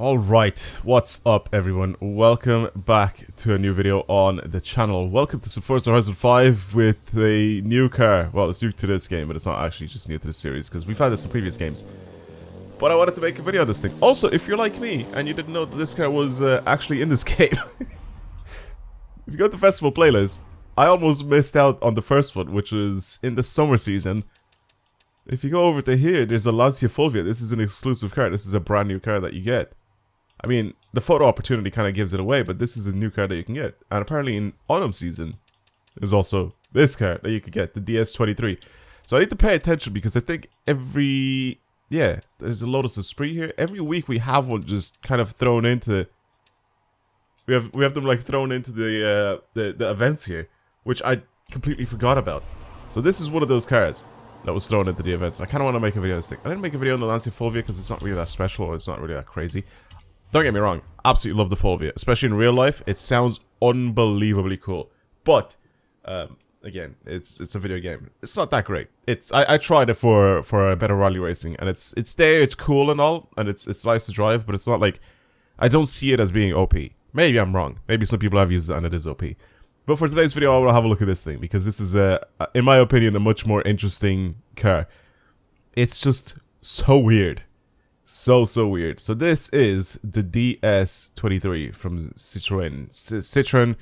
Alright, what's up everyone? Welcome back to a new video on the channel. Welcome to some Forza Horizon 5 with a new car. Well, it's new to this game, but it's not actually just new to this series because we've had this in previous games. But I wanted to make a video on this thing. Also, if you're like me and you didn't know that this car was actually in this game, if you go to the festival playlist, I almost missed out on the first one, which was in the summer season. If you go over to here, there's a Lancia Fulvia. This is an exclusive car. This is a brand new car that you get. I mean, the photo opportunity kind of gives it away, but this is a new car that you can get. And apparently in autumn season, there's also this car that you could get, the DS23. So I need to pay attention because I think there's a Lotus Esprit here. Every week we have one just kind of thrown into... We have them like thrown into the events here, which I completely forgot about. So this is one of those cars that was thrown into the events. I kind of want to make a video on this thing. I didn't make a video on the Lancia Fulvia because it's not really that special, or it's not really that crazy. Don't get me wrong, absolutely love the Fulvia, especially in real life. It sounds unbelievably cool, but again, it's a video game. It's not that great. I tried it for a better rally racing, and it's there, it's cool and all, and it's nice to drive, but it's not like, I don't see it as being OP. Maybe I'm wrong. Maybe some people have used it and it is OP. But for today's video, I want to have a look at this thing because this is in my opinion, a much more interesting car. It's just so weird. So weird. So this is the DS23 from Citroën. Citroën,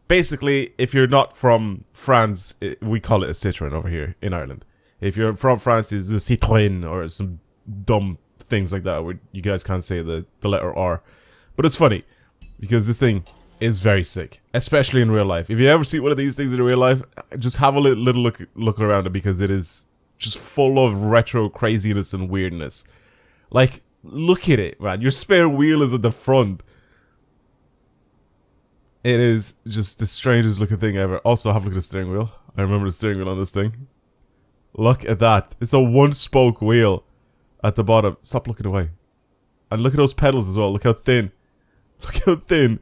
basically, if you're not from France, we call it a Citroën over here in Ireland. If you're from France, it's a Citroën or some dumb things like that where you guys can't say the letter R. But it's funny because this thing is very sick, especially in real life. If you ever see one of these things in real life, just have a little look around it because it is just full of retro craziness and weirdness. Like, look at it, man. Your spare wheel is at the front. It is just the strangest looking thing ever. Also, have a look at the steering wheel. I remember the steering wheel on this thing. Look at that. It's a one-spoke wheel at the bottom. Stop looking away. And look at those pedals as well. Look how thin. Look how thin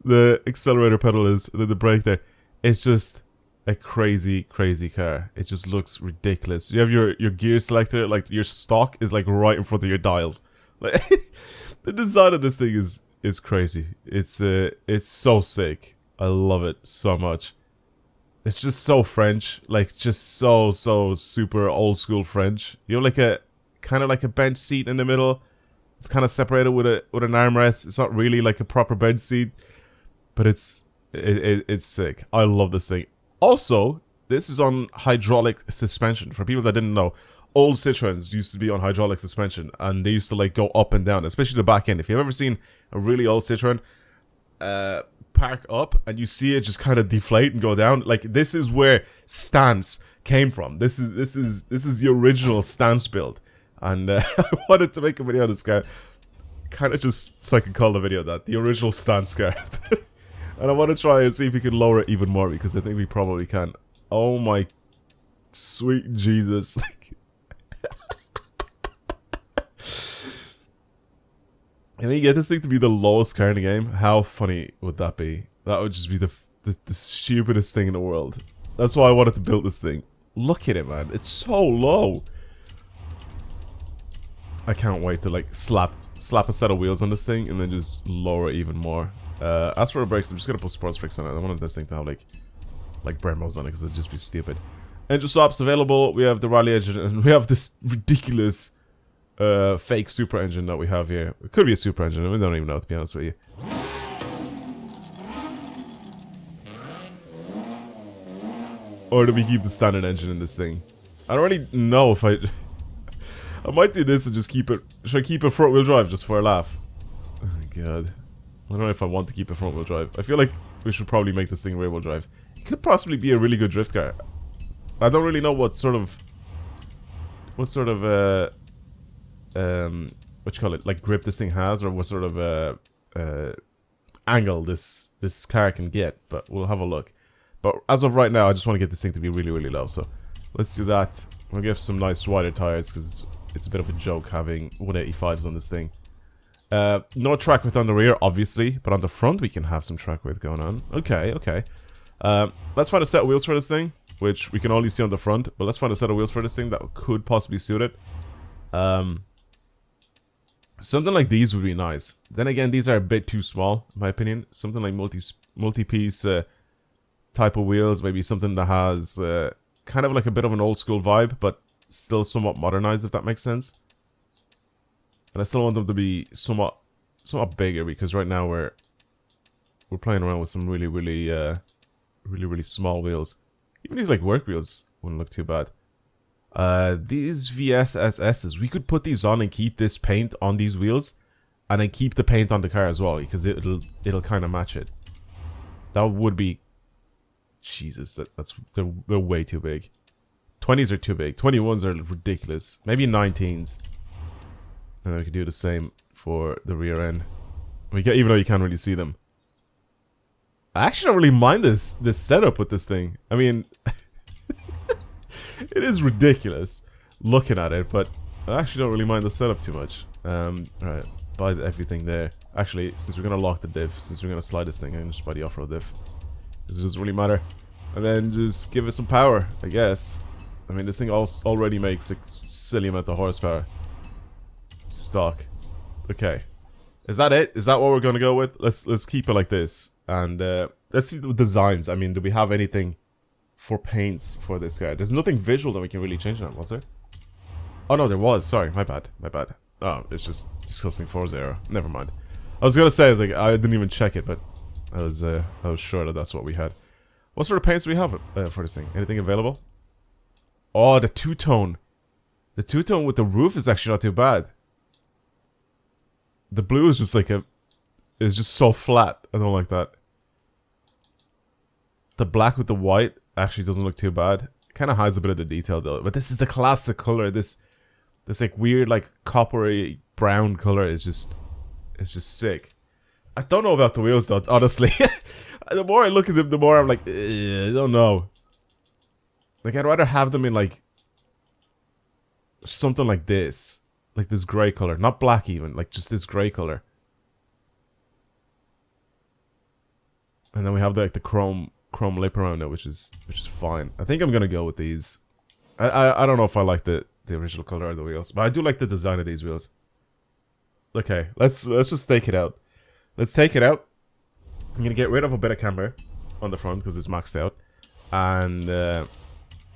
the accelerator pedal is. And then the brake there. It's just a crazy car. It just looks ridiculous. You have your gear selector, like your stock is like right in front of your dials. Like, the design of this thing is crazy. It's so sick. I love it so much. It's just so French, like just so super old school French. You have like a kind of like a bench seat in the middle. It's kind of separated with an armrest. It's not really like a proper bench seat, but it's sick. I love this thing. Also, this is on hydraulic suspension. For people that didn't know, old Citroens used to be on hydraulic suspension, and they used to like go up and down, especially the back end. If you've ever seen a really old Citroen park up and you see it just kind of deflate and go down, like this is where stance came from. This is the original stance build, and I wanted to make a video on this car, kind of just so I can call the video that the original stance car. And I want to try and see if we can lower it even more because I think we probably can. Oh my sweet Jesus. Can we get this thing to be the lowest car in the game? How funny would that be? That would just be the stupidest thing in the world. That's why I wanted to build this thing. Look at it, man. It's so low. I can't wait to like slap a set of wheels on this thing and then just lower it even more. As for the brakes, I'm just gonna put sports brakes on it. I wanted this thing to have like Brembo's on it because it'd just be stupid. Engine swaps available. We have the rally engine and we have this ridiculous fake super engine that we have here. It could be a super engine. We don't even know, to be honest with you. Or do we keep the standard engine in this thing? I don't really know if I might do this and just keep it. Should I keep it front wheel drive just for a laugh? Oh my god. I don't know if I want to keep it front wheel drive. I feel like we should probably make this thing rear wheel drive. It could possibly be a really good drift car. I don't really know what sort of what you call it, like grip this thing has, or what sort of angle this car can get, but we'll have a look. But as of right now, I just want to get this thing to be really low, so let's do that. We'll give some nice wider tires because it's a bit of a joke having 185s on this thing. No track width on the rear, obviously, but on the front we can have some track width going on. Okay. Let's find a set of wheels for this thing, which we can only see on the front, but let's find a set of wheels for this thing that could possibly suit it. Something like these would be nice. Then again, these are a bit too small, in my opinion. Something like multi-piece type of wheels, maybe something that has kind of like a bit of an old school vibe, but still somewhat modernized, if that makes sense. And I still want them to be somewhat bigger, because right now we're playing around with some really small wheels. Even these like work wheels wouldn't look too bad. These VSSSs, we could put these on and keep this paint on these wheels, and then keep the paint on the car as well, because it'll kind of match it. That would be, Jesus, they're way too big. 20s are too big. 21s are ridiculous. Maybe 19s, and then we could do the same for the rear end. Even though you can't really see them. I actually don't really mind this setup with this thing. I mean, it is ridiculous looking at it, but I actually don't really mind the setup too much. Alright, buy everything there. Actually, since we're gonna lock the diff, since we're gonna slide this thing, I'm gonna just buy the off-road diff. This doesn't really matter. And then just give it some power, I guess. I mean, this thing already makes a silly amount of horsepower. Stock. Okay. Is that it? Is that what we're gonna go with? Let's keep it like this. And let's see the designs. I mean, do we have anything for paints for this guy? There's nothing visual that we can really change on, was there? Oh no, there was. Sorry, my bad. Oh, it's just disgusting Forza error. Never mind. I was gonna say, I was like, I didn't even check it, but I was sure that that's what we had. What sort of paints do we have for this thing? Anything available? Oh, the two-tone. The two-tone with the roof is actually not too bad. The blue is just like is just so flat. I don't like that. The black with the white actually doesn't look too bad. Kind of hides a bit of the detail though. But this is the classic color. This like weird like coppery brown color is just, it's just sick. I don't know about the wheels though, honestly. The more I look at them, the more I'm like, I don't know. Like, I'd rather have them in like something like this gray color, not black even, like just this gray color. And then we have the chrome lip around it, which is fine. I think I'm gonna go with these. I don't know if I like the original color of the wheels, but I do like the design of these wheels. Okay, let's just take it out. Let's take it out. I'm gonna get rid of a bit of camber on the front because it's maxed out, and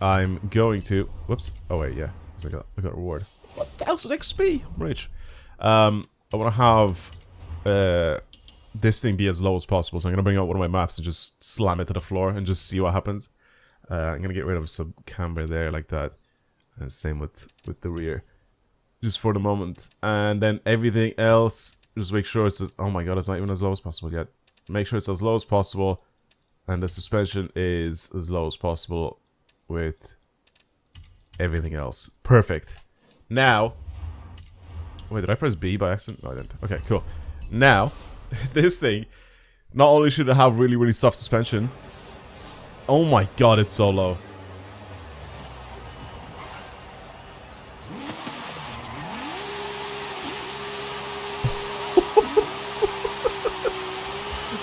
I'm going to. Whoops. Oh wait, yeah. I got a reward. 1,000 XP. I'm rich. I want to have this thing be as low as possible, so I'm gonna bring out one of my maps and just slam it to the floor and just see what happens. I'm gonna get rid of some camber there like that. Same with the rear, just for the moment, and then everything else. Just make sure it's as, oh my god, it's not even as low as possible yet. Make sure it's as low as possible, and the suspension is as low as possible with everything else. Perfect. Now, wait, did I press B by accident? No, I didn't. Okay, cool. Now, this thing, not only should it have really soft suspension. Oh my god, it's so low.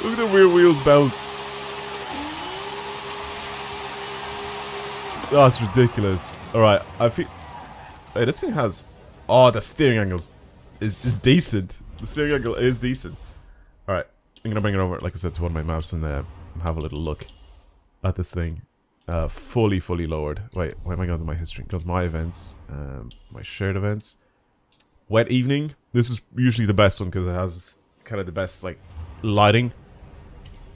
Look at the rear wheels bounce. Oh, it's ridiculous. Alright, I think... Hey, this thing has... Oh, the steering angle is decent. The steering angle is decent. Alright, I'm gonna bring it over, like I said, to one of my maps and have a little look at this thing. Fully lowered. Wait, why am I going to my history? Go to my events, my shared events. Wet evening. This is usually the best one because it has kind of the best, like, lighting.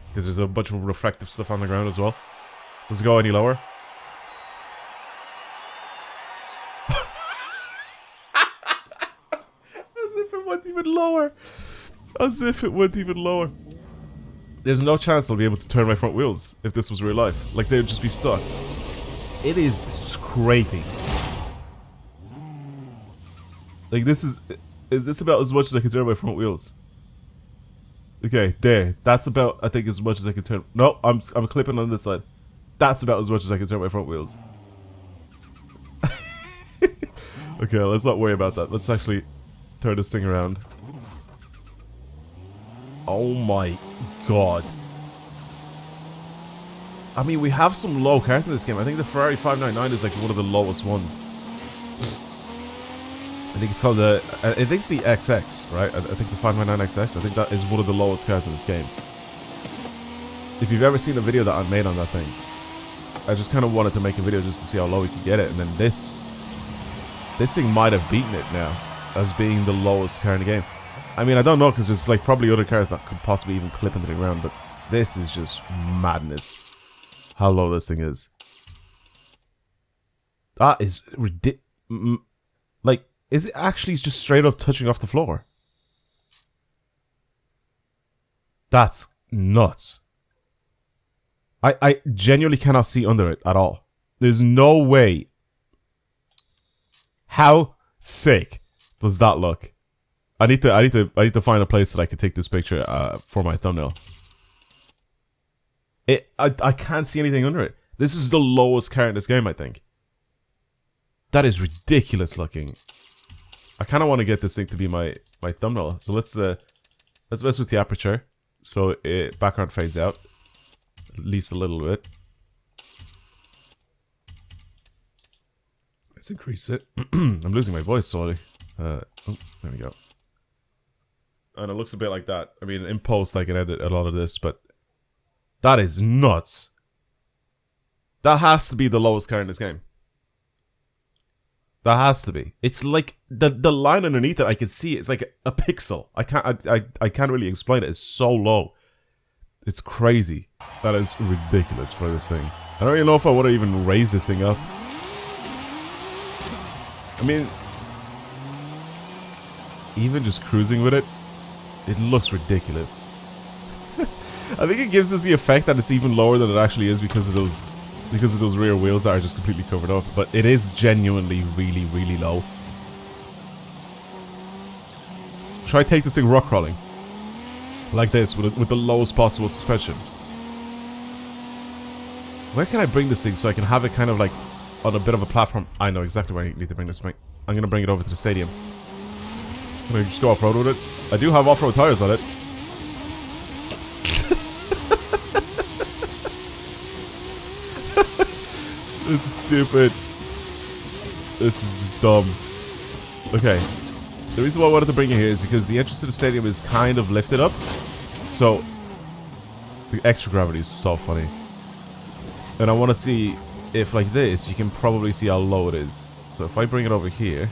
Because there's a bunch of reflective stuff on the ground as well. Does it go any lower? As if it went even lower. As if it went even lower. There's no chance I'll be able to turn my front wheels if this was real life. Like, they would just be stuck. It is scraping. Like, this is this about as much as I can turn my front wheels? Okay, there. That's about, I think, as much as I can turn. No, I'm clipping on this side. That's about as much as I can turn my front wheels. Okay, let's not worry about that. Let's actually turn this thing around. Oh my god. I mean, we have some low cars in this game. I think the Ferrari 599 is like one of the lowest ones. I think it's called the... I think it's the XX, right? I think the 599XX. I think that is one of the lowest cars in this game. If you've ever seen a video that I made on that thing, I just kind of wanted to make a video just to see how low we could get it. And then this thing might have beaten it now as being the lowest car in the game. I mean, I don't know, because there's like probably other cars that could possibly even clip into the ground, but this is just madness. How low this thing is. That is ridiculous. Like, is it actually just straight up touching off the floor? That's nuts. I genuinely cannot see under it at all. There's no way. How sick does that look? I need to find a place that I can take this picture for my thumbnail. I can't see anything under it. This is the lowest car in this game, I think. That is ridiculous looking. I kind of want to get this thing to be my thumbnail. So let's mess with the aperture, so it background fades out at least a little bit. Let's increase it. I'm losing my voice slowly. Oh, there we go. And it looks a bit like that. I mean, in post I can edit a lot of this, but that is nuts. That has to be the lowest car in this game. That has to be. It's like the line underneath it. I can see it. It's like a pixel. I can't really explain it. It's so low. It's crazy. That is ridiculous for this thing. I don't even know if I want to even raise this thing up. I mean, even just cruising with it, it looks ridiculous. I think it gives us the effect that it's even lower than it actually is because of those rear wheels that are just completely covered up. But it is genuinely really, really low. Try take this thing rock crawling. Like this, with the lowest possible suspension. Where can I bring this thing so I can have it kind of like on a bit of a platform? I know exactly where I need to bring this thing. I'm going to bring it over to the stadium. Can I just go off-road with it? I do have off-road tires on it. This is stupid. This is just dumb. Okay. The reason why I wanted to bring it here is because the entrance to the stadium is kind of lifted up. So, the extra gravity is so funny. And I want to see if, like this, you can probably see how low it is. So if I bring it over here,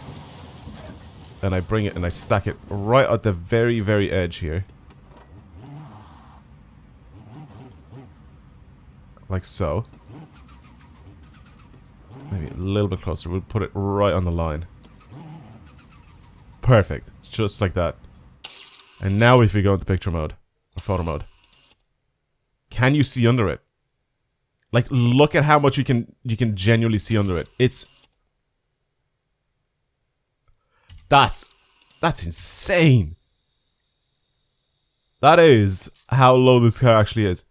and I bring it and I stack it right at the very, very edge here. Like so. Maybe a little bit closer. We'll put it right on the line. Perfect. Just like that. And now if we go into picture mode, or photo mode, can you see under it? Like, look at how much you can genuinely see under it. That's insane. That is how low this car actually is.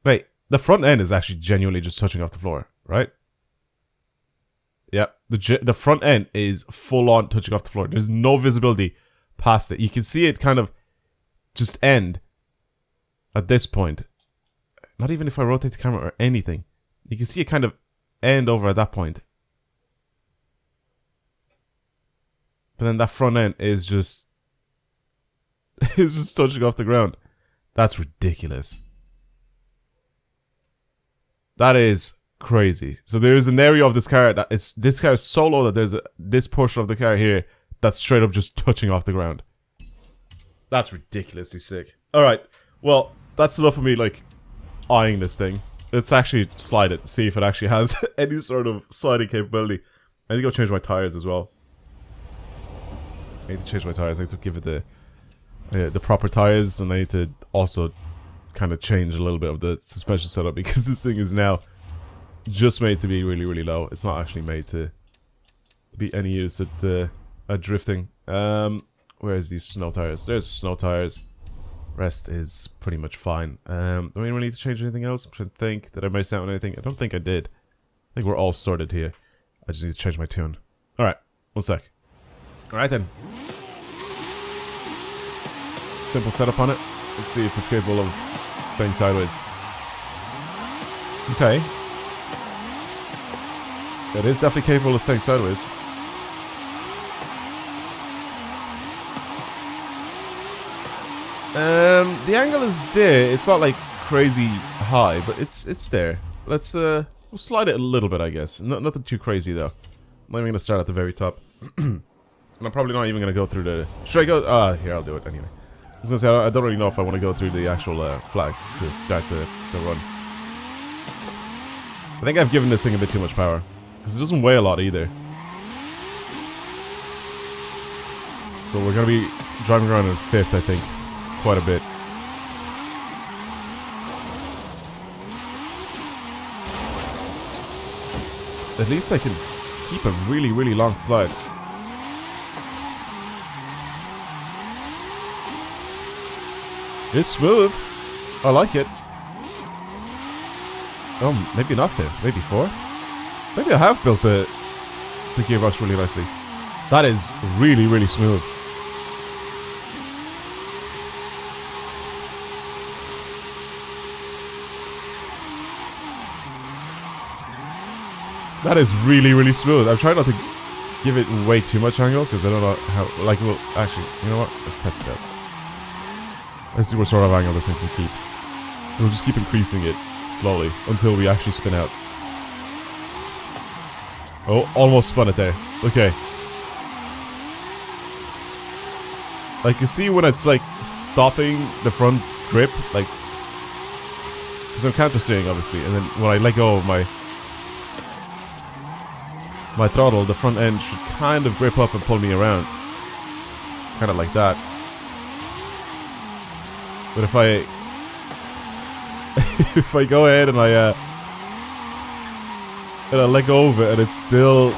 Wait, the front end is actually genuinely just touching off the floor, right? Yeah, the front end is full on touching off the floor. There's no visibility past it. You can see it kind of just end at this point. Not even if I rotate the camera or anything. You can see it kind of end over at that point. But then that front end is just... it's just touching off the ground. That's ridiculous. That is crazy. So there is an area of this car that is... this car is so low that there's this portion of the car here that's straight up just touching off the ground. That's ridiculously sick. Alright, well, that's enough of me, like, eyeing this thing. Let's actually slide it, see if it actually has any sort of sliding capability. I think I'll change my tires as well. I need to change my tires. I need to give it the proper tires, and I need to also kind of change a little bit of the suspension setup because this thing is now just made to be really, really low. It's not actually made to be any use at drifting. Where's these snow tires? There's snow tires. Rest is pretty much fine. Do we really need to change anything else? I'm trying to think. Did I miss out on anything? I don't think I did. I think we're all sorted here. I just need to change my tune. Alright, one sec. Alright then. Simple setup on it. Let's see if it's capable of staying sideways. Okay. It is definitely capable of staying sideways. The angle is there. It's not like crazy high, but it's there. Let's we'll slide it a little bit, I guess. Nothing too crazy though. I'm not even gonna start at the very top. And I'm probably not even gonna go through the... Should I go? Here, I'll do it anyway. I was gonna say, I don't really know if I want to go through the actual flags to start the run. I think I've given this thing a bit too much power. Because it doesn't weigh a lot either. So we're gonna be driving around in 5th, I think. Quite a bit. At least I can keep a really, really long slide. It's smooth. I like it. Oh, maybe not 5th, maybe 4th? Maybe I have built the gearbox really nicely. That is really, really smooth. That is really, really smooth. I'm trying not to give it way too much angle because I don't know how. Like, well, actually, you know what? Let's test it out. Let's see what sort of angle this thing can keep. We'll just keep increasing it slowly until we actually spin out. Oh, almost spun it there. Okay. Like, you see when it's like stopping the front grip, like, because I'm counter steering obviously, and then when I let go of my throttle, the front end should kind of grip up and pull me around. Kind of like that. But if I if I go ahead and I let go of it and it's still,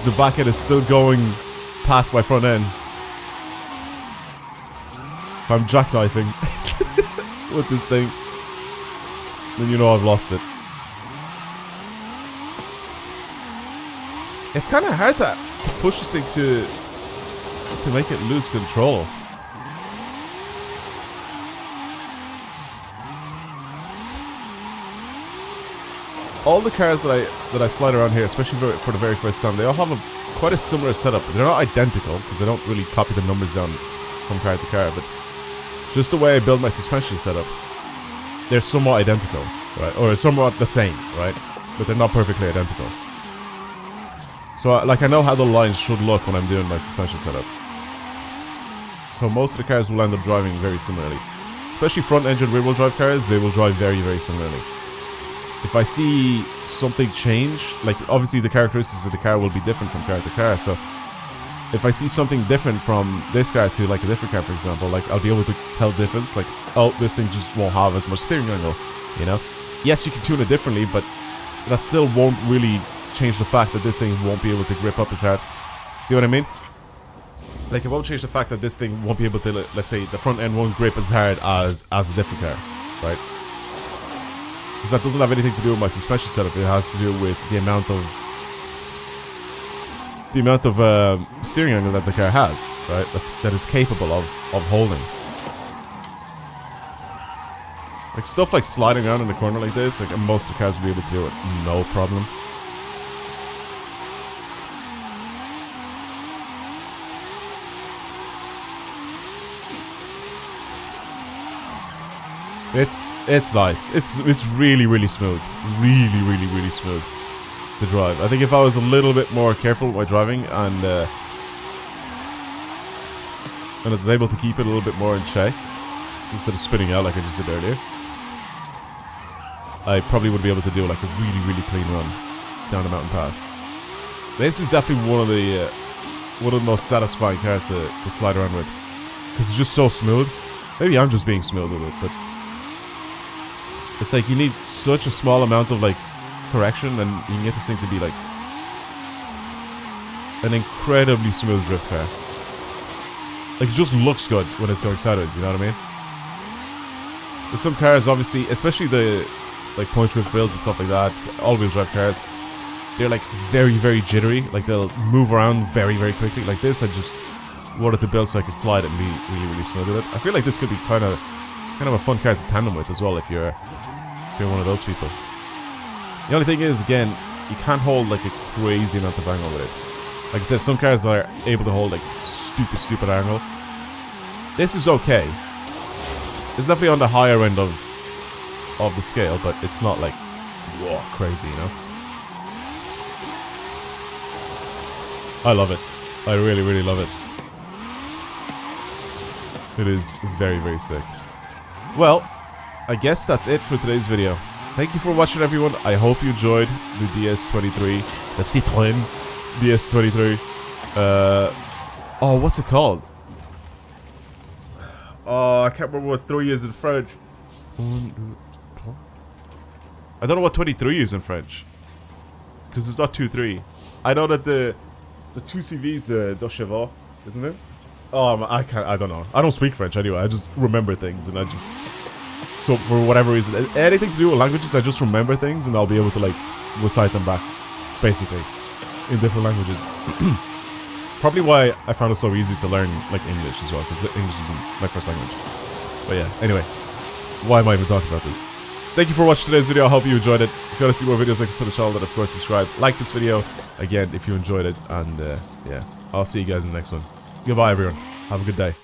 the back end is still going past my front end. If I'm jackknifing with this thing, then you know I've lost it. It's kind of hard to push this thing to make it lose control. All the cars that I slide around here, especially for the very first time, they all have quite a similar setup. They're not identical because I don't really copy the numbers down from car to car, but just the way I build my suspension setup, they're somewhat identical, right? Or somewhat the same, right? But they're not perfectly identical. So, like, I know how the lines should look when I'm doing my suspension setup. So most of the cars will end up driving very similarly. Especially front-engine rear-wheel drive cars, they will drive very, very similarly. If I see something change, like, obviously the characteristics of the car will be different from car to car, so if I see something different from this car to, like, a different car, for example, like, I'll be able to tell the difference, like, oh, this thing just won't have as much steering angle, you know? Yes, you can tune it differently, but that still won't really change the fact that this thing won't be able to grip up as hard. See what I mean? Like, it won't change the fact that this thing won't be able to, let's say, the front end won't grip as hard as a different car, right? Because that doesn't have anything to do with my suspension setup. It has to do with the amount of steering angle that the car has, right? That it's capable of holding. Like, stuff like sliding around in the corner like this, like, most of the cars will be able to do it, no problem. It's nice. It's really, really smooth. Really, really, really smooth to drive. I think if I was a little bit more careful with my driving and I was able to keep it a little bit more in check instead of spinning out like I just did earlier, I probably would be able to do like a really, really clean run down the mountain pass. This is definitely one of the most satisfying cars to slide around with because it's just so smooth. Maybe I'm just being smooth with it, but it's like you need such a small amount of like correction and you can get this thing to be like an incredibly smooth drift car. Like, it just looks good when it's going sideways, you know what I mean? There's some cars, obviously, especially the like point drift builds and stuff like that, all-wheel drive cars, they're like very, very jittery. Like, they'll move around very, very quickly. Like this, I just wanted to build so I could slide it and be really, really smooth with it. I feel like this could be kind of a fun car to tandem with as well if you're one of those people. The only thing is, again, you can't hold like a crazy amount of angle with it. Like I said, some cars are able to hold like stupid angle. This is okay. It's definitely on the higher end of the scale, but it's not like whoa, crazy, you know. I love it. I really, really love it. It is very, very sick. Well, I guess that's it for today's video. Thank you for watching, everyone. I hope you enjoyed the DS23, the Citroën DS23. Oh, what's it called? Oh, I can't remember what 3 is in French. I don't know what 23 is in French. Because it's not 2-3. I know that the 2CV is the deux chevaux, isn't it? Oh, I don't know. I don't speak French anyway. I just remember things, and I just... So, for whatever reason, anything to do with languages, I just remember things, and I'll be able to, like, recite them back, basically, in different languages. Probably why I found it so easy to learn, like, English as well, because English isn't my first language. But yeah, anyway, why am I even talking about this? Thank you for watching today's video. I hope you enjoyed it. If you want to see more videos like this on the channel, then of course subscribe. Like this video, again, if you enjoyed it, and yeah, I'll see you guys in the next one. Goodbye, everyone. Have a good day.